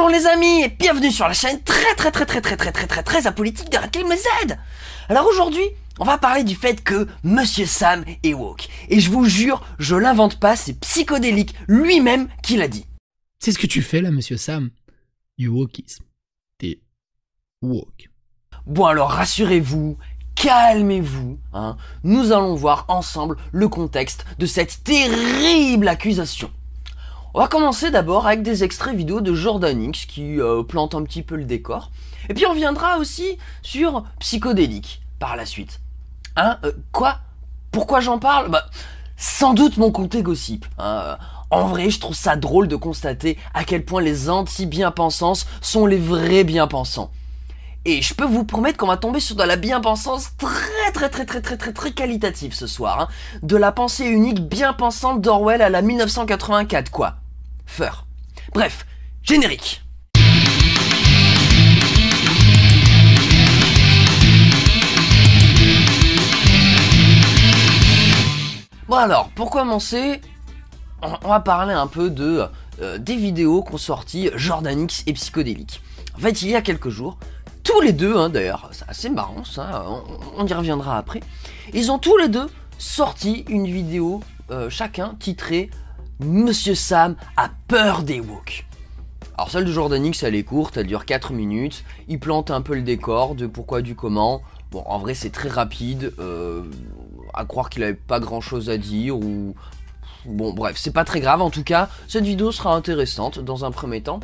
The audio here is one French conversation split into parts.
Bonjour les amis et bienvenue sur la chaîne très apolitique de Raquel Me Z. Alors aujourd'hui, on va parler du fait que Monsieur Sam est woke. Et je vous jure, je l'invente pas, c'est Psychodélique lui-même qui l'a dit. C'est ce que tu fais là, Monsieur Sam. Du wokisme. T'es woke. Bon alors rassurez-vous, calmez-vous, hein. Nous allons voir ensemble le contexte de cette terrible accusation. On va commencer d'abord avec des extraits vidéo de Jordan X qui plante un petit peu le décor. Et puis on reviendra aussi sur Psychodélique par la suite. Hein, quoi? Pourquoi j'en parle? Bah, sans doute mon côté gossip. Hein. En vrai, je trouve ça drôle de constater à quel point les anti-bien-pensants sont les vrais bien-pensants. Et je peux vous promettre qu'on va tomber sur de la bien-pensance très qualitative ce soir. Hein. De la pensée unique bien-pensante d'Orwell à la 1984, quoi. Feur. Bref, générique. Bon alors, pour commencer, on va parler un peu de des vidéos qu'ont sorti Jordan X et Psychodélique. En fait, il y a quelques jours, tous les deux, hein, d'ailleurs, c'est assez marrant ça, on y reviendra après, ils ont tous les deux sorti une vidéo, chacun titrée « Monsieur Sam a peur des woke ». Alors celle de Jordan X, elle est courte, elle dure 4 minutes, il plante un peu le décor de pourquoi du comment. Bon, en vrai c'est très rapide, à croire qu'il avait pas grand chose à dire ou... Bon bref, c'est pas très grave, en tout cas, cette vidéo sera intéressante dans un premier temps.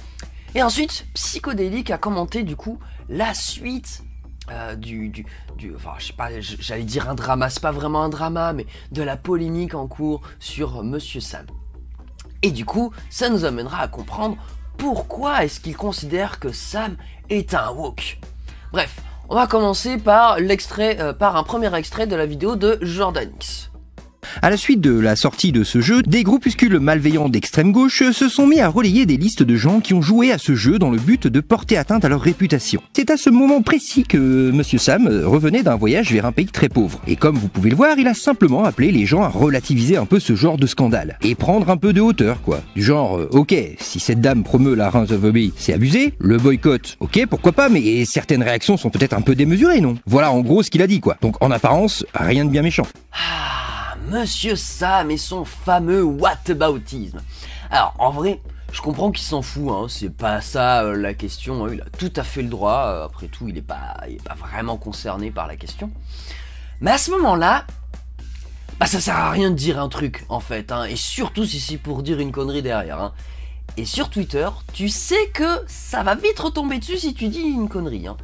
Et ensuite, Psychodélique a commenté du coup la suite enfin je sais pas, j'allais dire un drama, c'est pas vraiment un drama, mais de la polémique en cours sur Monsieur Sam. Et du coup, ça nous amènera à comprendre pourquoi est-ce qu'il considère que Sam est un woke. Bref, on va commencer par un premier extrait de la vidéo de Jordan X. À la suite de la sortie de ce jeu, des groupuscules malveillants d'extrême gauche se sont mis à relayer des listes de gens qui ont joué à ce jeu dans le but de porter atteinte à leur réputation. C'est à ce moment précis que Monsieur Sam revenait d'un voyage vers un pays très pauvre. Et comme vous pouvez le voir, il a simplement appelé les gens à relativiser un peu ce genre de scandale. Et prendre un peu de hauteur, quoi. Du genre, ok, si cette dame promeut la rinzophobie, c'est abusé. Le boycott, ok, pourquoi pas, mais certaines réactions sont peut-être un peu démesurées, non? Voilà en gros ce qu'il a dit, quoi. Donc en apparence, rien de bien méchant. Monsieur Sam et son fameux whataboutisme. Alors, en vrai, je comprends qu'il s'en fout, hein, c'est pas ça la question, hein, il a tout à fait le droit, après tout, il est pas vraiment concerné par la question. Mais à ce moment-là, bah ça sert à rien de dire un truc, en fait, hein, et surtout si c'est pour dire une connerie derrière. Hein. Et sur Twitter, tu sais que ça va vite retomber dessus si tu dis une connerie. Hein.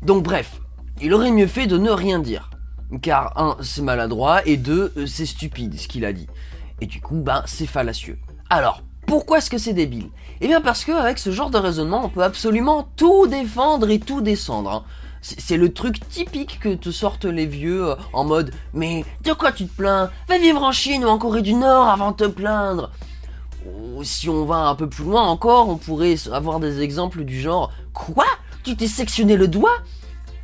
Donc bref, il aurait mieux fait de ne rien dire. Car 1, c'est maladroit, et 2, c'est stupide ce qu'il a dit. Et du coup, ben, c'est fallacieux. Alors, pourquoi est-ce que c'est débile? Eh bien parce qu'avec ce genre de raisonnement, on peut absolument tout défendre et tout descendre. Hein. C'est le truc typique que te sortent les vieux en mode « Mais de quoi tu te plains? Va vivre en Chine ou en Corée du Nord avant de te plaindre !» Ou si on va un peu plus loin encore, on pourrait avoir des exemples du genre « Quoi? Tu t'es sectionné le doigt ?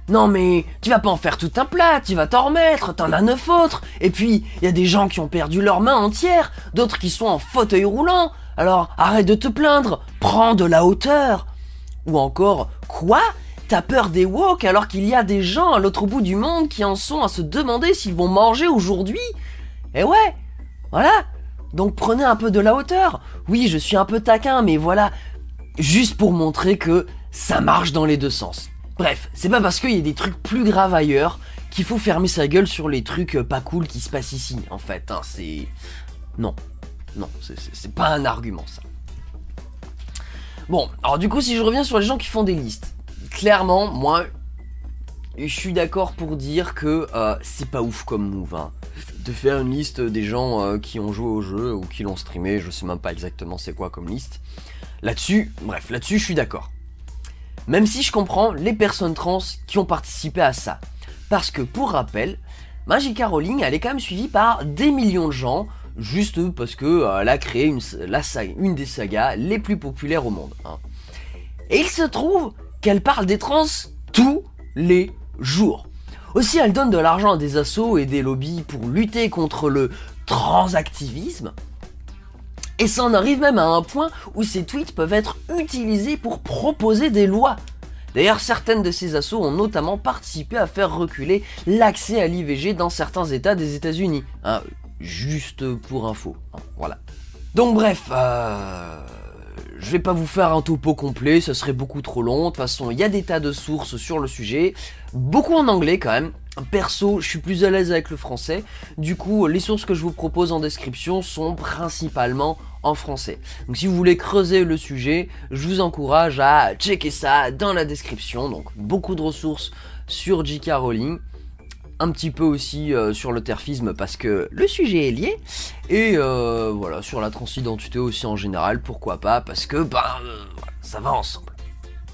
Non mais, tu vas pas en faire tout un plat, tu vas t'en remettre, t'en as 9 autres. Et puis, il y a des gens qui ont perdu leurs mains entières, d'autres qui sont en fauteuil roulant. Alors, arrête de te plaindre, prends de la hauteur. » Ou encore, quoi? T'as peur des woke alors qu'il y a des gens à l'autre bout du monde qui en sont à se demander s'ils vont manger aujourd'hui? Eh ouais, voilà. Donc prenez un peu de la hauteur. Oui, je suis un peu taquin, mais voilà, juste pour montrer que ça marche dans les deux sens. Bref, c'est pas parce qu'il y a des trucs plus graves ailleurs qu'il faut fermer sa gueule sur les trucs pas cool qui se passent ici, en fait, hein, c'est... Non, c'est pas un argument, ça. Bon, alors du coup, si je reviens sur les gens qui font des listes, clairement, moi, je suis d'accord pour dire que c'est pas ouf comme move, hein. De faire une liste des gens qui ont joué au jeu ou qui l'ont streamé, je sais même pas exactement c'est quoi comme liste. Là-dessus, bref, là-dessus, je suis d'accord. Même si je comprends les personnes trans qui ont participé à ça. Parce que, pour rappel, J.K. Rowling, elle est quand même suivie par des millions de gens, juste parce qu'elle a créé une des sagas les plus populaires au monde. Hein. Et il se trouve qu'elle parle des trans tous les jours. Aussi, elle donne de l'argent à des assos et des lobbies pour lutter contre le transactivisme. Et ça en arrive même à un point où ces tweets peuvent être utilisés pour proposer des lois. D'ailleurs, certaines de ces assos ont notamment participé à faire reculer l'accès à l'IVG dans certains états des États-Unis. Hein, juste pour info, hein, voilà. Donc bref, je vais pas vous faire un topo complet, ça serait beaucoup trop long. De toute façon, il y a des tas de sources sur le sujet, beaucoup en anglais quand même. Perso, je suis plus à l'aise avec le français. Du coup, les sources que je vous propose en description sont principalement en français. Donc si vous voulez creuser le sujet, je vous encourage à checker ça dans la description. Donc beaucoup de ressources sur J.K. Rowling. Un petit peu aussi sur le terfisme parce que le sujet est lié. Et voilà, sur la transidentité aussi en général, pourquoi pas, parce que ça va ensemble.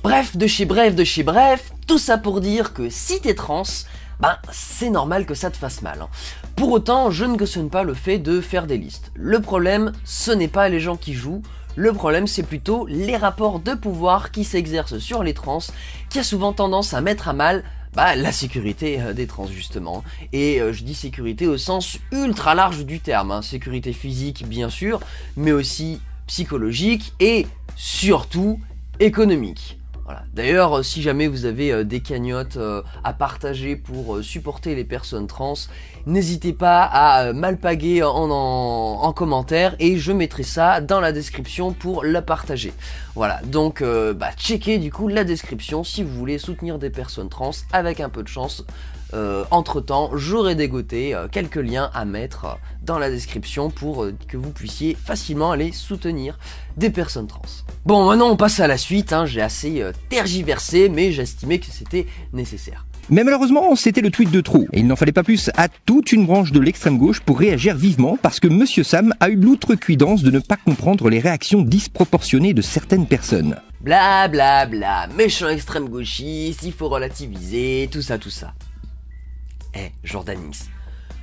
Bref, de chez bref, tout ça pour dire que si t'es trans, c'est normal que ça te fasse mal. Hein. Pour autant, je ne cautionne pas le fait de faire des listes. Le problème, ce n'est pas les gens qui jouent, le problème c'est plutôt les rapports de pouvoir qui s'exercent sur les trans, qui a souvent tendance à mettre à mal la sécurité des trans justement. Et je dis sécurité au sens ultra large du terme, hein. Sécurité physique bien sûr, mais aussi psychologique et surtout économique. Voilà. D'ailleurs, si jamais vous avez des cagnottes à partager pour supporter les personnes trans, n'hésitez pas à m'alpaguer en commentaire et je mettrai ça dans la description pour la partager. Voilà, donc checkez du coup la description si vous voulez soutenir des personnes trans avec un peu de chance. Entre temps, j'aurai dégoté quelques liens à mettre dans la description pour que vous puissiez facilement aller soutenir des personnes trans. Bon, maintenant on passe à la suite, hein. J'ai assez tergiversé, mais j'estimais que c'était nécessaire. Mais malheureusement, c'était le tweet de trop. Et il n'en fallait pas plus à toute une branche de l'extrême gauche pour réagir vivement parce que Monsieur Sam a eu l'outrecuidance de ne pas comprendre les réactions disproportionnées de certaines personnes. Bla bla bla, méchant extrême gauchiste, il faut relativiser, tout ça. Jordan X,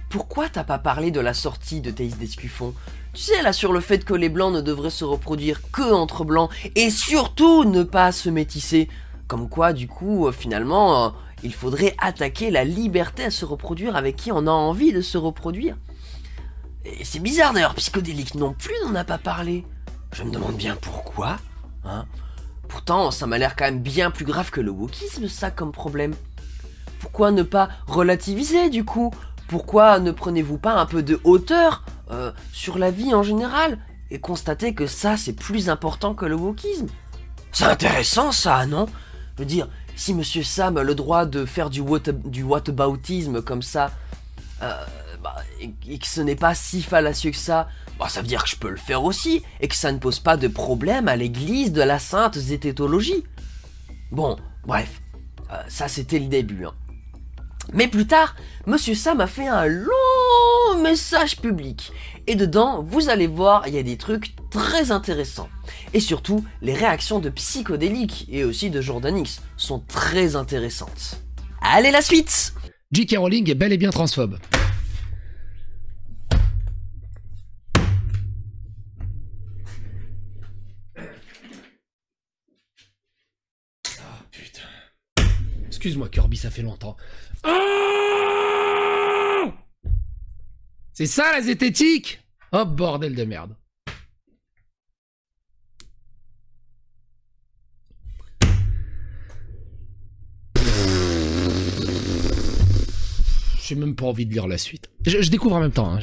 pourquoi t'as pas parlé de la sortie de Théis Descuffon? Tu sais là sur le fait que les blancs ne devraient se reproduire que entre blancs et surtout ne pas se métisser. Comme quoi du coup finalement il faudrait attaquer la liberté à se reproduire avec qui on a envie de se reproduire. Et c'est bizarre d'ailleurs, Psychodélique non plus n'en a pas parlé. Je me demande bien pourquoi, hein. Pourtant ça m'a l'air quand même bien plus grave que le wokisme ça comme problème. Pourquoi ne pas relativiser du coup? Pourquoi ne prenez-vous pas un peu de hauteur sur la vie en général et constatez que ça c'est plus important que le wokisme? C'est intéressant ça, non? Je veux dire, si Monsieur Sam a le droit de faire du whataboutisme comme ça, et que ce n'est pas si fallacieux que ça veut dire que je peux le faire aussi et que ça ne pose pas de problème à l'église de la sainte zététologie. Bon, bref, ça c'était le début, hein. Mais plus tard, Monsieur Sam a fait un long message public. Et dedans, vous allez voir, il y a des trucs très intéressants. Et surtout, les réactions de Psychodélique et aussi de Jordan X sont très intéressantes. Allez, la suite! J.K. Rowling est bel et bien transphobe. Oh putain. Excuse-moi Kirby, ça fait longtemps. C'est ça la zététique? Oh bordel de merde. J'ai même pas envie de lire la suite. Je découvre en même temps. Hein.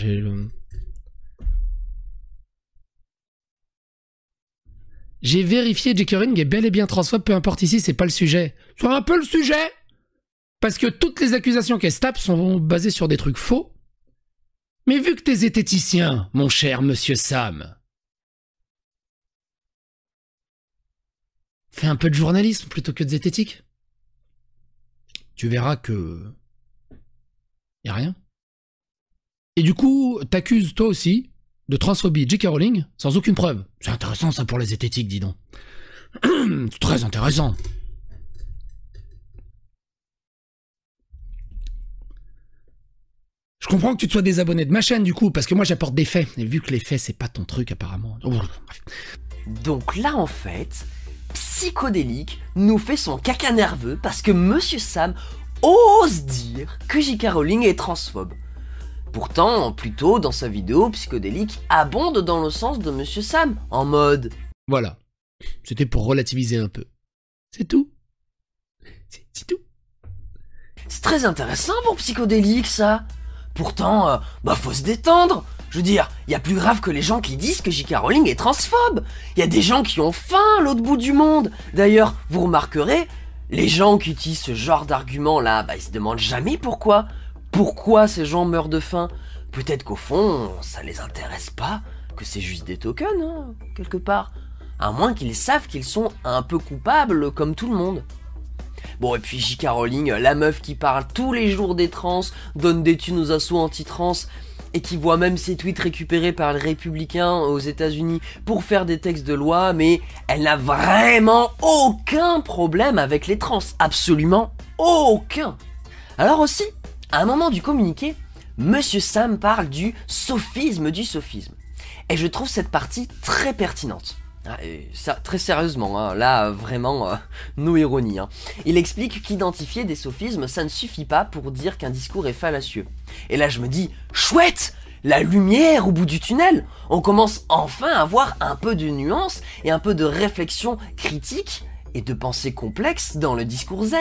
J'ai vérifié, J.K. Rowling est bel et bien transphobe, peu importe ici, c'est pas le sujet. C'est un peu le sujet. Parce que toutes les accusations qu'elle se tape sont basées sur des trucs faux. Mais vu que t'es zététicien, mon cher Monsieur Sam, fais un peu de journalisme plutôt que de zététique. Tu verras que... y a rien. Et du coup, t'accuses toi aussi de transphobie J.K. Rowling sans aucune preuve. C'est intéressant ça pour les zététiques, dis donc. C'est très intéressant. Je comprends que tu te sois désabonné de ma chaîne du coup, parce que moi j'apporte des faits. Et vu que les faits c'est pas ton truc apparemment. Oh, bref. Donc là en fait, Psychodélique nous fait son caca nerveux parce que Monsieur Sam ose dire que J.K. Rowling est transphobe. Pourtant, plus tôt, dans sa vidéo, Psychodélique abonde dans le sens de Monsieur Sam, en mode... Voilà. C'était pour relativiser un peu. C'est tout. C'est tout. C'est très intéressant pour Psychodélique, ça. Pourtant, faut se détendre. Je veux dire, y a plus grave que les gens qui disent que J.K. Rowling est transphobe. Y a des gens qui ont faim à l'autre bout du monde. D'ailleurs, vous remarquerez, les gens qui utilisent ce genre d'argument là, ils se demandent jamais pourquoi. Pourquoi ces gens meurent de faim? Peut-être qu'au fond, ça les intéresse pas, que c'est juste des tokens, hein, quelque part. À moins qu'ils savent qu'ils sont un peu coupables comme tout le monde. Bon, et puis J.K. Rowling, la meuf qui parle tous les jours des trans, donne des thunes aux assos anti-trans, et qui voit même ses tweets récupérés par les républicains aux États-Unis pour faire des textes de loi, mais elle n'a vraiment aucun problème avec les trans, absolument aucun. Alors aussi, à un moment du communiqué, Monsieur Sam parle du sophisme du sophisme. Et je trouve cette partie très pertinente. Et ça, très sérieusement, hein, là vraiment, no ironie. Hein. Il explique qu'identifier des sophismes, ça ne suffit pas pour dire qu'un discours est fallacieux. Et là je me dis, chouette, la lumière au bout du tunnel. On commence enfin à voir un peu de nuance et un peu de réflexion critique et de pensée complexe dans le discours Z.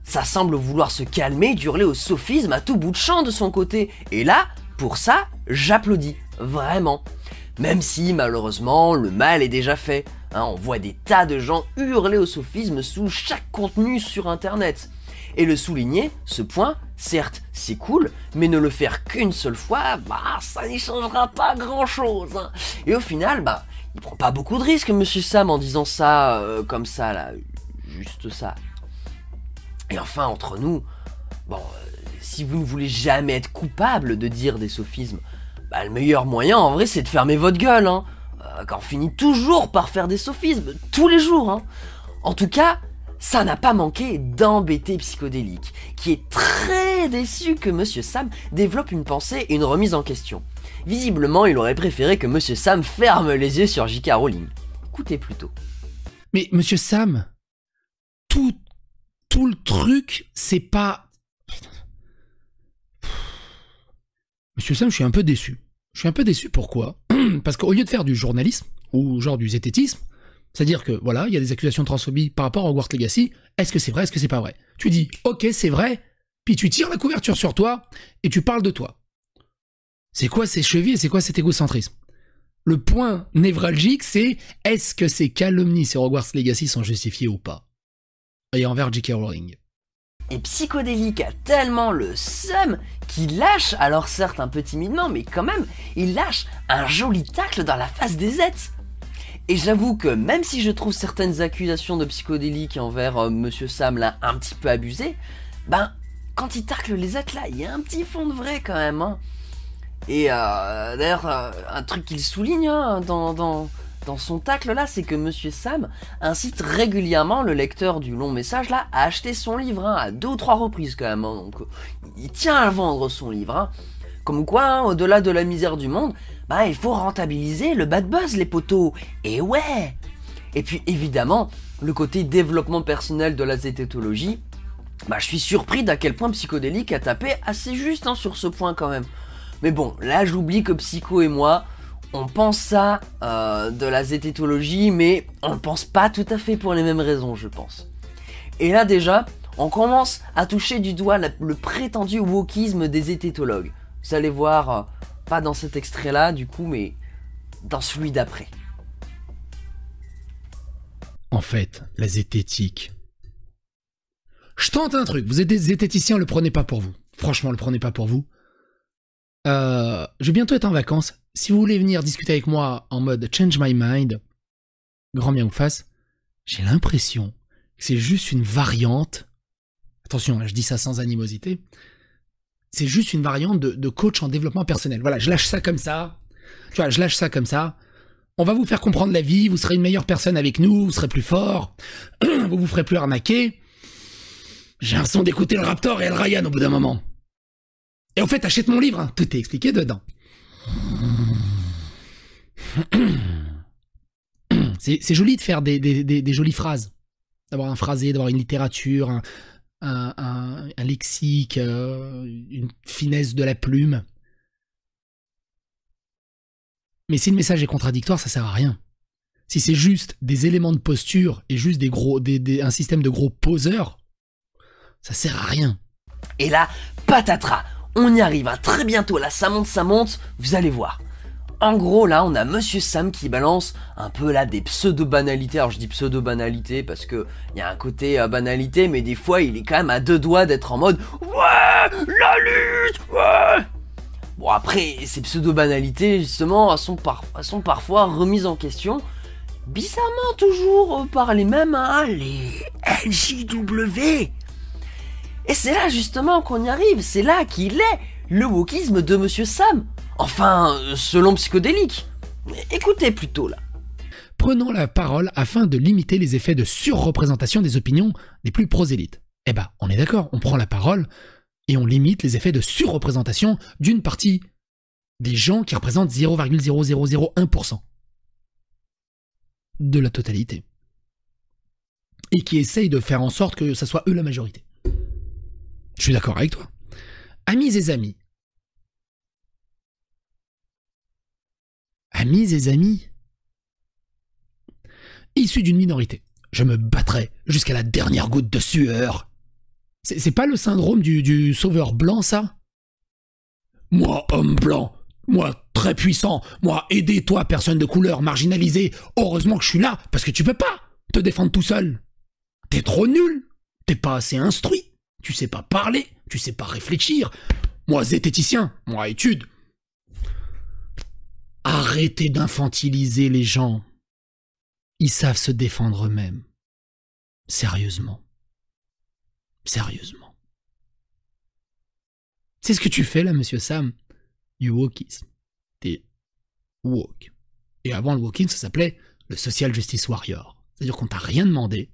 Ça semble vouloir se calmer, d'hurler au sophisme à tout bout de champ de son côté. Et là, pour ça, j'applaudis, vraiment. Même si, malheureusement, le mal est déjà fait. Hein, on voit des tas de gens hurler au sophisme sous chaque contenu sur Internet. Et le souligner, ce point, certes, c'est cool, mais ne le faire qu'une seule fois, ça n'y changera pas grand-chose. Hein. Et au final, il prend pas beaucoup de risques, Monsieur Sam, en disant ça, comme ça, là, juste ça. Et enfin, entre nous, si vous ne voulez jamais être coupable de dire des sophismes, le meilleur moyen, en vrai, c'est de fermer votre gueule, hein. Car on finit toujours par faire des sophismes, tous les jours, hein. En tout cas, ça n'a pas manqué d'embêter Psychodélique, qui est très déçu que Monsieur Sam développe une pensée et une remise en question. Visiblement, il aurait préféré que Monsieur Sam ferme les yeux sur J.K. Rowling. Écoutez plutôt. Mais Monsieur Sam, tout le truc, c'est pas... Monsieur Sam, je suis un peu déçu. Je suis un peu déçu, pourquoi? Parce qu'au lieu de faire du journalisme, ou genre du zététisme, c'est-à-dire que, voilà, il y a des accusations de transphobie par rapport à Hogwarts Legacy, est-ce que c'est vrai, est-ce que c'est pas vrai? Tu dis, ok, c'est vrai, puis tu tires la couverture sur toi, et tu parles de toi. C'est quoi ces chevilles, c'est quoi cet égocentrisme? Le point névralgique, c'est, est-ce que ces calomnies sur Hogwarts Legacy sont justifiées ou pas? Et envers J.K. Rowling. Et Psychodélique a tellement le seum qu'il lâche, alors certes un peu timidement, mais quand même, il lâche un joli tacle dans la face des Zets. Et j'avoue que même si je trouve certaines accusations de Psychodélique envers Monsieur Sam là un petit peu abusées, quand il tacle les Zets là, il y a un petit fond de vrai quand même. Hein. Et d'ailleurs, un truc qu'il souligne hein, dans son tacle là, c'est que Monsieur Sam incite régulièrement le lecteur du long message là à acheter son livre, hein, à 2 ou 3 reprises quand même, hein, donc il tient à vendre son livre, hein. Comme quoi, hein, au-delà de la misère du monde, il faut rentabiliser le bad buzz les potos, et ouais. Et puis évidemment, le côté développement personnel de la zététologie, je suis surpris d'à quel point Psychodélique a tapé assez juste hein, sur ce point quand même. Mais bon, là j'oublie que Psycho et moi, on pense ça de la zététologie, mais on ne pense pas tout à fait pour les mêmes raisons, je pense. Et là déjà, on commence à toucher du doigt le prétendu wokisme des zététologues. Vous allez voir, pas dans cet extrait-là du coup, mais dans celui d'après. En fait, la zététique... Je tente un truc, vous êtes des zététiciens, le prenez pas pour vous. Franchement, le prenez pas pour vous. Je vais bientôt être en vacances. Si vous voulez venir discuter avec moi en mode change my mind, grand bien vous fasse, j'ai l'impression que c'est juste une variante. Attention, je dis ça sans animosité. C'est juste une variante de coach en développement personnel. Voilà, je lâche ça comme ça. Tu vois, je lâche ça comme ça. On va vous faire comprendre la vie, vous serez une meilleure personne avec nous, vous serez plus fort, vous vous ferez plus arnaquer. J'ai l'impression d'écouter le Raptor et El Ryan au bout d'un moment. Et en fait, achète mon livre, hein. Tout est expliqué dedans. C'est joli de faire des jolies phrases. D'avoir un phrasé, d'avoir une littérature, un lexique, une finesse de la plume. Mais si le message est contradictoire, ça sert à rien. Si c'est juste des éléments de posture et juste un système de gros poseurs, ça sert à rien. Et là, patatras, on y arrive, hein, très bientôt, là ça monte, vous allez voir. En gros, là, on a Monsieur Sam qui balance un peu là des pseudo-banalités. Alors je dis pseudo-banalités parce que il y a un côté banalité, mais des fois il est quand même à deux doigts d'être en mode « Ouais, la lutte, ouais !» Bon après, ces pseudo-banalités, justement, elles sont parfois remises en question. Bizarrement toujours par les mêmes, hein, les LJW. Et c'est là justement qu'on y arrive, c'est là qu'il est, le wokisme de Monsieur Sam. Enfin, selon Psychodélique. Écoutez plutôt là. Prenons la parole afin de limiter les effets de surreprésentation des opinions les plus prosélytes. Eh ben, on est d'accord, on prend la parole et on limite les effets de surreprésentation d'une partie des gens qui représentent 0,0001% de la totalité. Et qui essayent de faire en sorte que ça soit eux la majorité. Je suis d'accord avec toi. Amis et amis. Amis et amis. Issus d'une minorité. Je me battrai jusqu'à la dernière goutte de sueur. C'est pas le syndrome du sauveur blanc, ça? Moi, homme blanc. Moi, très puissant. Moi, aidez-toi, personne de couleur marginalisée. Heureusement que je suis là, parce que tu peux pas te défendre tout seul. T'es trop nul. T'es pas assez instruit. Tu sais pas parler. Tu sais pas réfléchir. Moi, zététicien. Moi, étude. Arrêtez d'infantiliser les gens. Ils savent se défendre eux-mêmes. Sérieusement. Sérieusement. C'est ce que tu fais là, monsieur Sam. Du wokisme. T'es woke. Et avant le woking, ça s'appelait le social justice warrior. C'est-à-dire qu'on t'a rien demandé.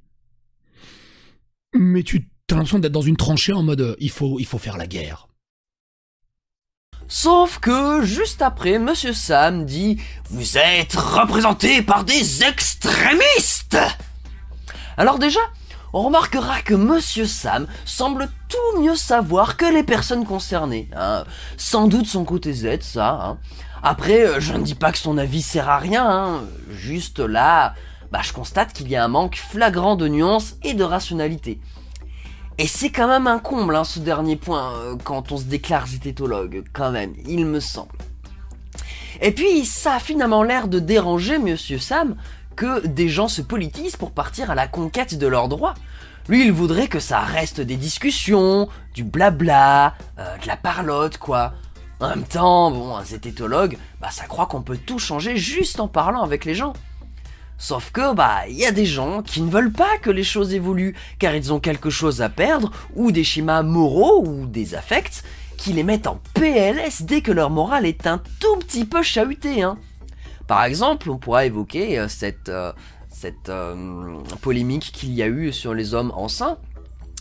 Mais tu as l'impression d'être dans une tranchée en mode il faut faire la guerre. Sauf que, juste après, Monsieur Sam dit « Vous êtes représenté par des extrémistes !» Alors déjà, on remarquera que Monsieur Sam semble tout mieux savoir que les personnes concernées. Hein. Sans doute son côté Z, ça. Hein. Après, je ne dis pas que son avis sert à rien. Hein. Juste là, je constate qu'il y a un manque flagrant de nuances et de rationalité. Et c'est quand même un comble, hein, ce dernier point, quand on se déclare zététologue, quand même, il me semble. Et puis, ça a finalement l'air de déranger Monsieur Sam que des gens se politisent pour partir à la conquête de leurs droits. Lui, il voudrait que ça reste des discussions, du blabla, de la parlotte, quoi. En même temps, bon, un zététologue, ça croit qu'on peut tout changer juste en parlant avec les gens. Sauf que, il y a des gens qui ne veulent pas que les choses évoluent, car ils ont quelque chose à perdre, ou des schémas moraux, ou des affects, qui les mettent en PLS dès que leur morale est un tout petit peu chahutée, hein. Par exemple, on pourra évoquer cette polémique qu'il y a eu sur les hommes enceints,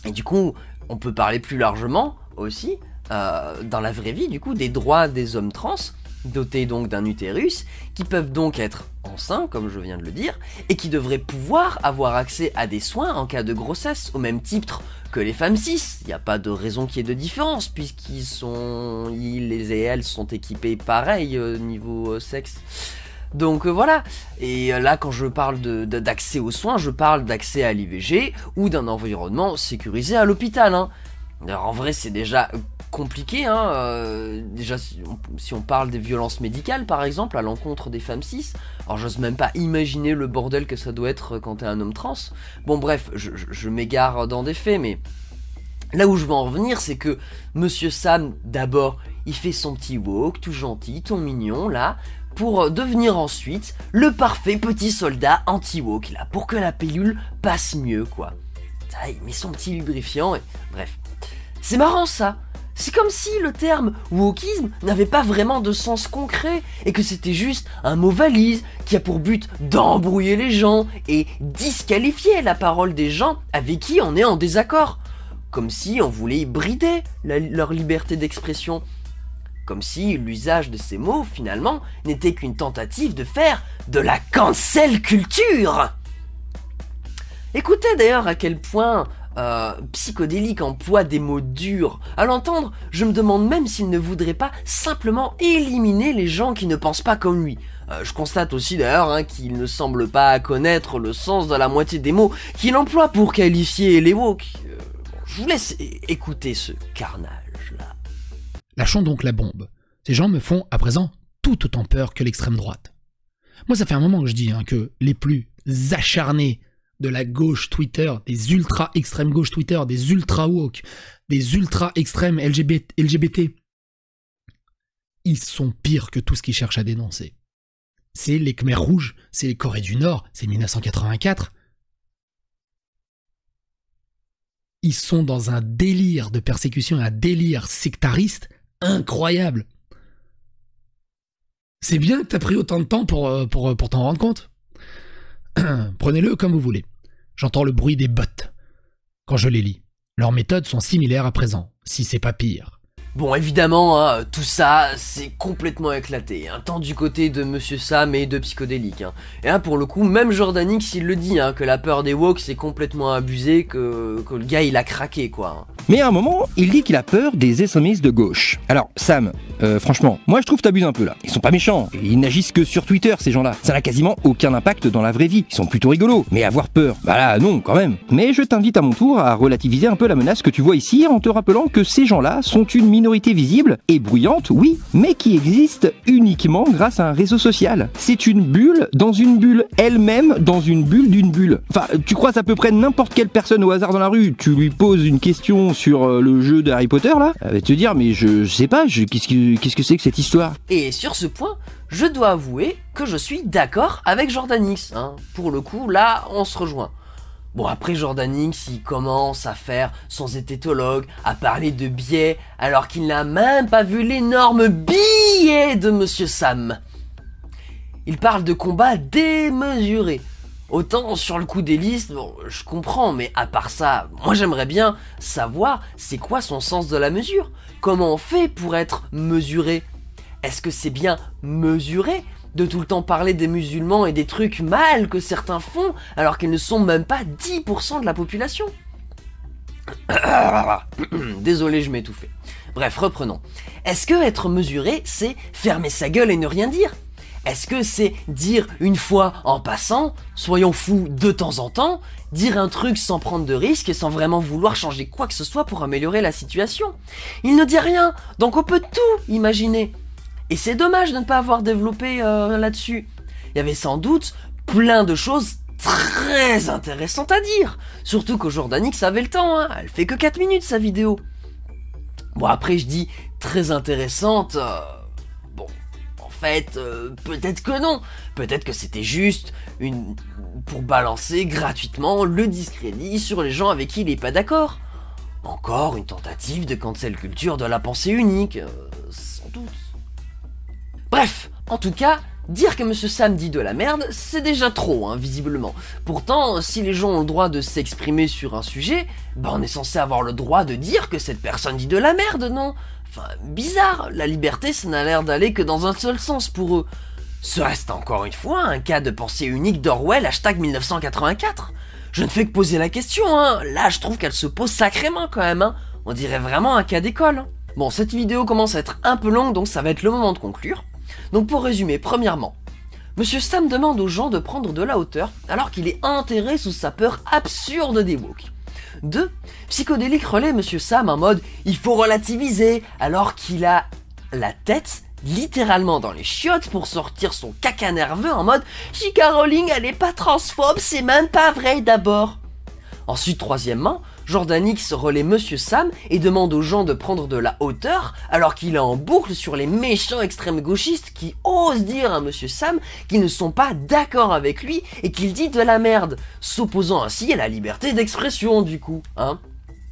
et du coup, on peut parler plus largement aussi, dans la vraie vie, du coup, des droits des hommes trans, dotés donc d'un utérus, qui peuvent donc être enceints, comme je viens de le dire, et qui devraient pouvoir avoir accès à des soins en cas de grossesse, au même titre que les femmes cis. Il n'y a pas de raison qu'il y ait de différence, puisqu'ils et elles sont équipés pareil niveau sexe. Donc voilà, et là quand je parle d'accès aux soins, je parle d'accès à l'IVG, ou d'un environnement sécurisé à l'hôpital, hein. Alors en vrai c'est déjà compliqué, hein. Déjà si on parle des violences médicales par exemple à l'encontre des femmes cis, alors j'ose même pas imaginer le bordel que ça doit être quand t'es un homme trans. Bon bref, je m'égare dans des faits, mais là où je veux en revenir, c'est que Monsieur Sam, d'abord, il fait son petit woke, tout gentil, tout mignon, là, pour devenir ensuite le parfait petit soldat anti-woke, là, pour que la pilule passe mieux, quoi. Ça, il met son petit lubrifiant, et bref. C'est marrant, ça. C'est comme si le terme wokisme n'avait pas vraiment de sens concret, et que c'était juste un mot valise qui a pour but d'embrouiller les gens et disqualifier la parole des gens avec qui on est en désaccord. Comme si on voulait brider leur liberté d'expression. Comme si l'usage de ces mots, finalement, n'était qu'une tentative de faire de la cancel culture. Écoutez d'ailleurs à quel point Psychodélique emploie des mots durs. À l'entendre, je me demande même s'il ne voudrait pas simplement éliminer les gens qui ne pensent pas comme lui. Je constate aussi d'ailleurs qu'il ne semble pas connaître le sens de la moitié des mots qu'il emploie pour qualifier les woke. Je vous laisse écouter ce carnage là. Lâchons donc la bombe. Ces gens me font à présent tout autant peur que l'extrême droite. Moi ça fait un moment que je dis que les plus acharnés de la gauche Twitter, des ultra extrême gauche Twitter, des ultra woke, des ultra extrêmes LGBT, ils sont pires que tout ce qu'ils cherchent à dénoncer. C'est les Khmers rouges, c'est les Corées du Nord, c'est 1984. Ils sont dans un délire de persécution, un délire sectariste incroyable. C'est bien que t'as pris autant de temps pour t'en rendre compte. Prenez-le comme vous voulez. J'entends le bruit des bots quand je les lis. Leurs méthodes sont similaires à présent, si c'est pas pire. Bon, évidemment, tout ça, c'est complètement éclaté, tant du côté de Monsieur Sam et de Psychodélique. Et pour le coup, même Jordanix, il le dit, que la peur des woke, c'est complètement abusé, que le gars, il a craqué, quoi. Mais à un moment, il dit qu'il a peur des extrémistes de gauche. Alors, Sam, franchement, moi je trouve que t'abuses un peu là. Ils sont pas méchants, ils n'agissent que sur Twitter, ces gens-là. Ça n'a quasiment aucun impact dans la vraie vie. Ils sont plutôt rigolos. Mais avoir peur, bah là, non, quand même. Mais je t'invite à mon tour à relativiser un peu la menace que tu vois ici en te rappelant que ces gens-là sont une minorité visible et bruyante, oui, mais qui existe uniquement grâce à un réseau social. C'est une bulle dans une bulle, elle-même dans une bulle d'une bulle. Enfin, tu croises à peu près n'importe quelle personne au hasard dans la rue, tu lui poses une question sur le jeu de Harry Potter, là, elle va te dire, mais je sais pas, qu'est-ce que c'est que cette histoire? Et sur ce point, je dois avouer que je suis d'accord avec Jordanix. Pour le coup, là, on se rejoint. Bon, après Jordanix, il commence à faire son zététologue, à parler de biais, alors qu'il n'a même pas vu l'énorme billet de Monsieur Sam. Il parle de combats démesurés. Autant sur le coup des listes, bon, je comprends, mais à part ça, moi j'aimerais bien savoir c'est quoi son sens de la mesure. Comment on fait pour être mesuré? Est-ce que c'est bien mesuré de tout le temps parler des musulmans et des trucs mal que certains font alors qu'ils ne sont même pas 10% de la population? Désolé, je m'étouffais. Bref, reprenons. Est-ce que être mesuré, c'est fermer sa gueule et ne rien dire? Est-ce que c'est dire une fois en passant, soyons fous de temps en temps, dire un truc sans prendre de risques et sans vraiment vouloir changer quoi que ce soit pour améliorer la situation? Il ne dit rien, donc on peut tout imaginer. Et c'est dommage de ne pas avoir développé là-dessus. Il y avait sans doute plein de choses très intéressantes à dire. Surtout que Jordanix avait le temps, elle fait que 4 minutes sa vidéo. Bon, après je dis très intéressante, bon, en fait, peut-être que non. Peut-être que c'était juste pour balancer gratuitement le discrédit sur les gens avec qui il n'est pas d'accord. Encore une tentative de cancel culture de la pensée unique, sans doute. Bref, en tout cas, dire que Monsieur Sam dit de la merde, c'est déjà trop, visiblement. Pourtant, si les gens ont le droit de s'exprimer sur un sujet, on est censé avoir le droit de dire que cette personne dit de la merde, non? Enfin, bizarre, la liberté, ça n'a l'air d'aller que dans un seul sens pour eux. Ce reste encore une fois un cas de pensée unique d'Orwell, #1984. Je ne fais que poser la question, Là, je trouve qu'elle se pose sacrément quand même, On dirait vraiment un cas d'école. Bon, cette vidéo commence à être un peu longue, donc ça va être le moment de conclure. Donc pour résumer, premièrement, Monsieur Sam demande aux gens de prendre de la hauteur alors qu'il est enterré sous sa peur absurde des woke. 2. Psychodélique relaie Monsieur Sam en mode « il faut relativiser » alors qu'il a la tête littéralement dans les chiottes pour sortir son caca nerveux en mode « J.K. Rowling elle est pas transphobe, c'est même pas vrai d'abord ». Ensuite, troisièmement, Jordanix relaie Monsieur Sam et demande aux gens de prendre de la hauteur alors qu'il est en boucle sur les méchants extrêmes gauchistes qui osent dire à Monsieur Sam qu'ils ne sont pas d'accord avec lui et qu'il dit de la merde, s'opposant ainsi à la liberté d'expression du coup,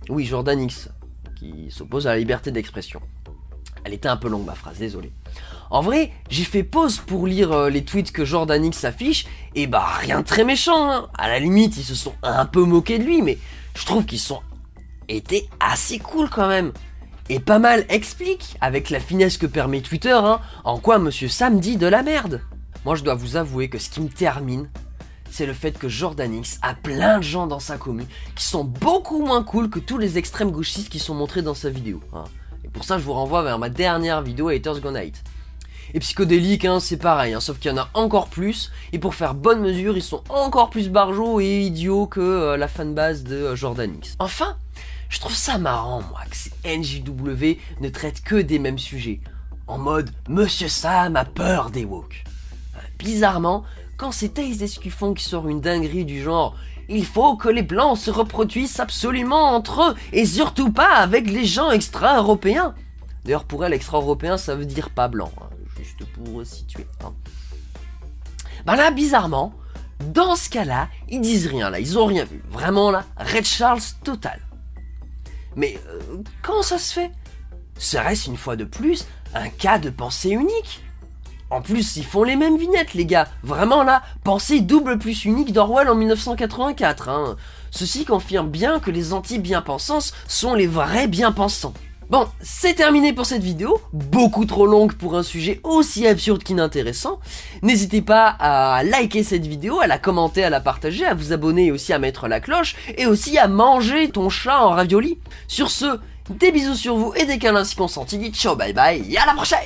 Oui, Jordanix, qui s'oppose à la liberté d'expression. Elle était un peu longue ma phrase, désolé. En vrai, j'ai fait pause pour lire les tweets que Jordanix affiche, et rien de très méchant, À la limite, ils se sont un peu moqués de lui, mais je trouve qu'ils étaient assez cool quand même. Et pas mal expliquent, avec la finesse que permet Twitter, en quoi Monsieur Sam dit de la merde. Moi je dois vous avouer que ce qui me termine, c'est le fait que Jordan X a plein de gens dans sa commu qui sont beaucoup moins cool que tous les extrêmes gauchistes qui sont montrés dans sa vidéo. Hein. Et pour ça, je vous renvoie vers ma dernière vidéo Haters Gonna Hate. Et Psychodélique, hein, c'est pareil, hein, sauf qu'il y en a encore plus, et pour faire bonne mesure, ils sont encore plus barjots et idiots que la fanbase de Jordan X. Enfin, je trouve ça marrant, moi, que ces NJW ne traitent que des mêmes sujets, en mode « Monsieur Sam a peur des woke ». Bizarrement, quand c'est Taze Escuffon qui sort une dinguerie du genre « Il faut que les blancs se reproduisent absolument entre eux, et surtout pas avec les gens extra-européens ». D'ailleurs, pour elle, extra-européen, ça veut dire pas blanc, hein, juste pour situer. Hein. Ben là, bizarrement, dans ce cas-là, ils disent rien, là, ils ont rien vu. Vraiment, là, Red Charles total. Mais comment ça se fait? Serait-ce une fois de plus un cas de pensée unique? En plus, ils font les mêmes vignettes, les gars. Vraiment, là, pensée double plus unique d'Orwell en 1984. Hein. Ceci confirme bien que les anti-bien-pensants sont les vrais bien-pensants. Bon, c'est terminé pour cette vidéo, beaucoup trop longue pour un sujet aussi absurde qu'inintéressant. N'hésitez pas à liker cette vidéo, à la commenter, à la partager, à vous abonner et aussi à mettre la cloche, et aussi à manger ton chat en ravioli. Sur ce, des bisous sur vous et des câlins si consentis, ciao bye bye, et à la prochaine!